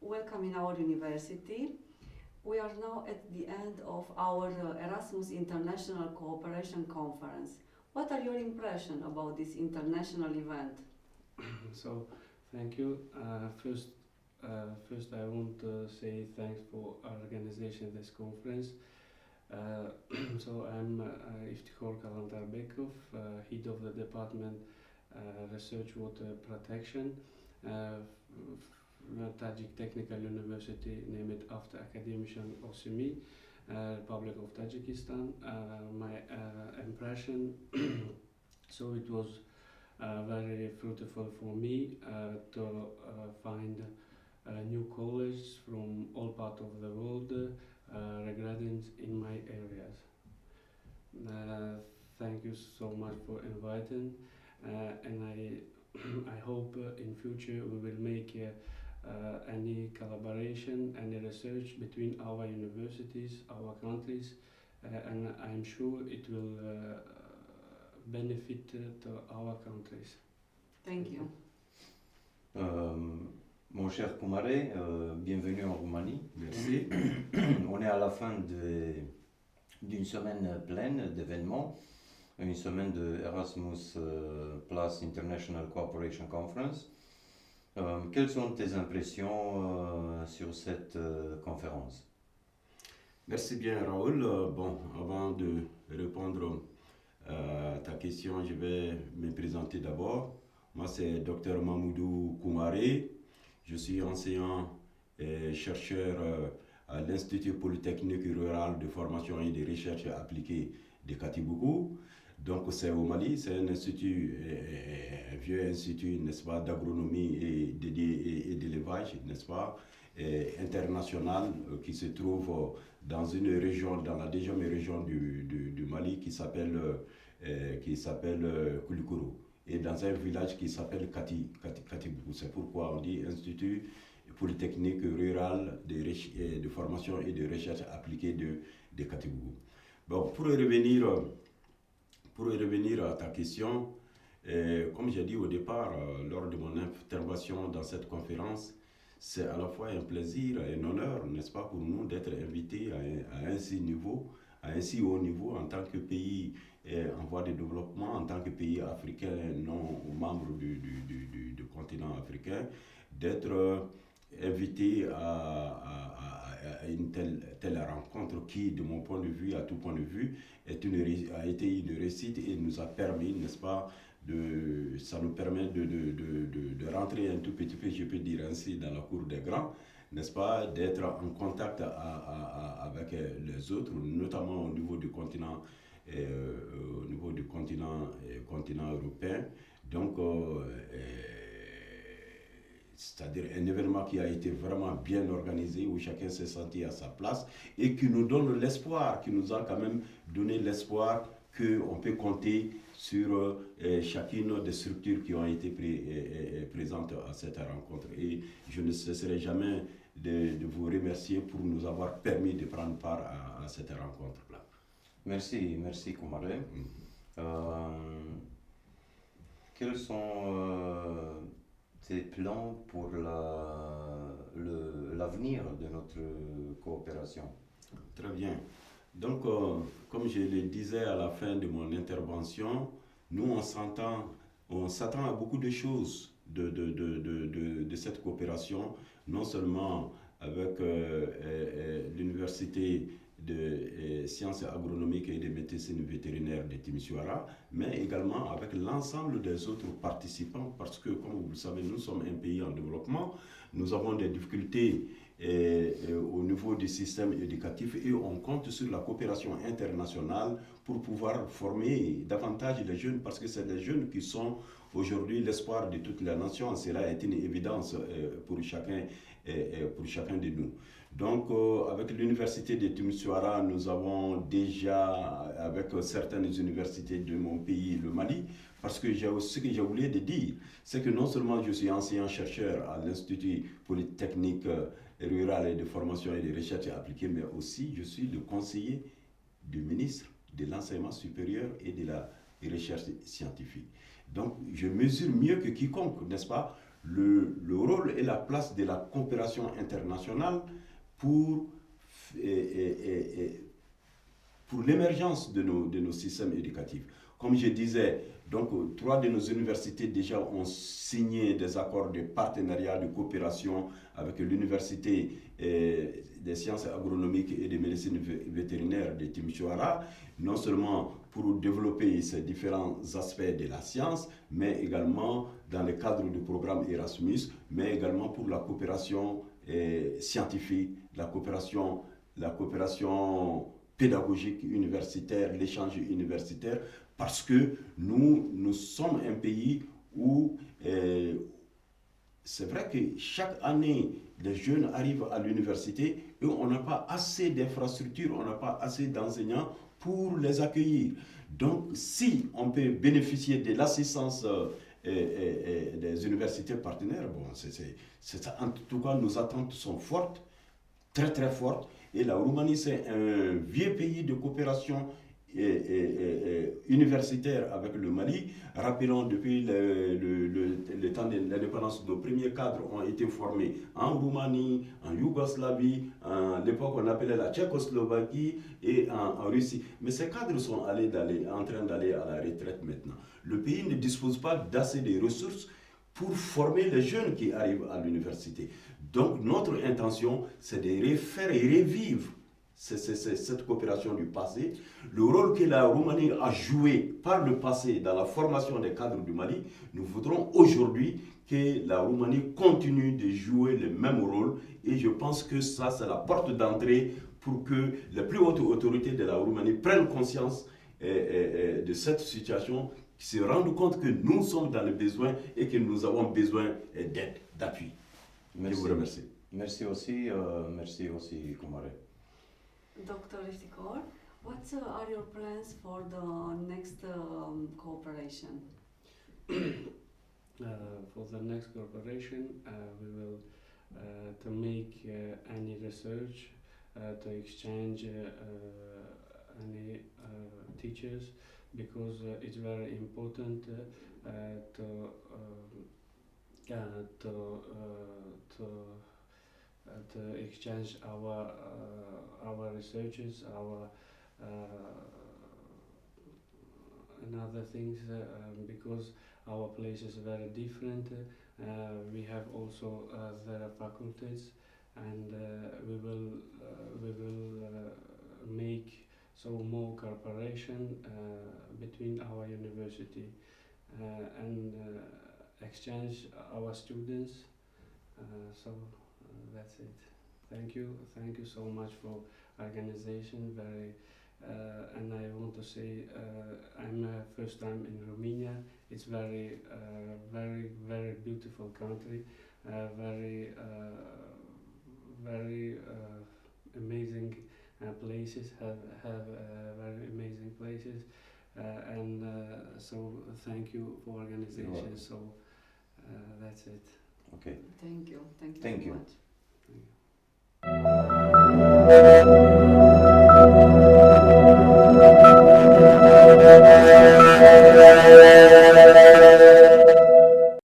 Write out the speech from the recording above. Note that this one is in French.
welcome in our university. We are now at the end of our Erasmus International Cooperation Conference. What are your impressions about this international event? So, thank you. First, I want to say thanks for organization this conference. So I'm Iftikhor Kalantarbekov, head of the department Research Water Protection, Tajik Technical University, named it after academician Osimi, Republic of Tajikistan. My impression, so it was very fruitful for me to find new colleagues from all parts of the world regarding in my areas. Thank you so much for inviting, and I hope in future we will make any collaboration, any research between our universities, our countries, and I'm sure it will benefit to our countries. Thank you. Mon cher Koumare, bienvenue en Roumanie. Merci. On est à la fin d'une semaine pleine d'événements, une semaine de Erasmus Plus International Cooperation Conference. Quelles sont tes impressions sur cette conférence? Merci bien Raoul. Bon, avant de répondre à ta question, je vais me présenter d'abord. Moi, c'est Dr Mamoudou Koumare. Je suis enseignant et chercheur à l'Institut Polytechnique Rural de Formation et de Recherche Appliquée de Katibougou. Donc, c'est au Mali, c'est un institut, un vieux institut, n'est-ce pas, d'agronomie et d'élevage, n'est-ce pas, international, qui se trouve dans une région, dans la deuxième région du Mali, qui s'appelle Koulikoro, et dans un village qui s'appelle Katibougou. C'est pourquoi on dit Institut Polytechnique Rural de Formation et de Recherche Appliquée de Katibougou. Bon, pour revenir à ta question, comme j'ai dit au départ, lors de mon intervention dans cette conférence, c'est à la fois un plaisir et un honneur, n'est-ce pas, pour nous d'être invités à un si haut niveau en tant que pays en voie de développement, en tant que pays africain non membre du continent africain, d'être invité à une telle rencontre qui, de mon point de vue, à tout point de vue, a été une réussite et nous a permis, n'est-ce pas, ça nous permet de rentrer un tout petit peu, je peux dire ainsi, dans la cour des grands, n'est-ce pas, d'être en contact avec les autres, notamment au niveau du continent, continent européen. Donc, c'est-à-dire un événement qui a été vraiment bien organisé, où chacun s'est senti à sa place et qui nous donne l'espoir, qui nous a quand même donné l'espoir qu'on peut compter sur chacune des structures qui ont été présentes à cette rencontre. Et je ne cesserai jamais de vous remercier pour nous avoir permis de prendre part à cette rencontre-là. Merci Koumare. Quels sont tes plans pour l'avenir de notre coopération? Très bien. Donc, comme je le disais à la fin de mon intervention, nous on s'attend à beaucoup de choses de cette coopération, non seulement avec l'université de sciences agronomiques et de médecine vétérinaire de Timisoara, mais également avec l'ensemble des autres participants, parce que, comme vous le savez, nous sommes un pays en développement, nous avons des difficultés au niveau du système éducatif et on compte sur la coopération internationale pour pouvoir former davantage les jeunes, parce que c'est les jeunes qui sont aujourd'hui l'espoir de toute la nation. Cela est une évidence pour chacun de nous. Donc, avec l'université de Timisoara, nous avons déjà, avec certaines universités de mon pays, le Mali, parce que ce que j'ai oublié de dire, c'est que non seulement je suis enseignant-chercheur à l'Institut Polytechnique Rural et de Formation et de Recherche Appliquée, mais aussi je suis le conseiller du ministre de l'Enseignement supérieur et de la Recherche scientifique. Donc, je mesure mieux que quiconque, n'est-ce pas, le rôle et la place de la coopération internationale pour, pour l'émergence de nos systèmes éducatifs. Comme je disais, donc 3 de nos universités déjà ont signé des accords de partenariat, de coopération avec l'université des sciences agronomiques et de médecine vétérinaire de Timisoara, non seulement pour développer ces différents aspects de la science, mais également dans le cadre du programme Erasmus, mais également pour la coopération scientifique, la coopération pédagogique universitaire, l'échange universitaire, parce que nous sommes un pays où c'est vrai que chaque année, les jeunes arrivent à l'université et on n'a pas assez d'infrastructures, on n'a pas assez d'enseignants pour les accueillir. Donc, si on peut bénéficier de l'assistance des universités partenaires, bon, en tout cas, nos attentes sont fortes, très très fortes. Et la Roumanie, c'est un vieux pays de coopération universitaire avec le Mali. Rappelons, depuis le temps de l'indépendance, nos premiers cadres ont été formés en Roumanie, en Yougoslavie, à l'époque on appelait la Tchécoslovaquie et en Russie. Mais ces cadres sont en train d'aller à la retraite maintenant. Le pays ne dispose pas d'assez de ressources pour former les jeunes qui arrivent à l'université. Donc notre intention, c'est de faire revivre cette coopération du passé, le rôle que la Roumanie a joué par le passé dans la formation des cadres du Mali. Nous voudrons aujourd'hui que la Roumanie continue de jouer le même rôle, et je pense que ça, c'est la porte d'entrée pour que les plus hautes autorités de la Roumanie prennent conscience de cette situation, qui se rendent compte que nous sommes dans le besoin et que nous avons besoin d'aide, d'appui. Je vous remercie. Merci aussi, Kumare. Dr. Iftikhar, what are your plans for the next cooperation? For the next cooperation, we will to make any research, to exchange any teachers, because it's very important to exchange our researches, our and other things, because our place is very different. We have also the faculties, and we will make some more cooperation between our university and exchange our students. So that's it. Thank you so much for organization. And I want to say I'm first time in Romania. It's very beautiful country, very amazing places. Have very amazing places, and so thank you for organization. So that's it. Okay. Thank you. Thank so you. much. Thank you.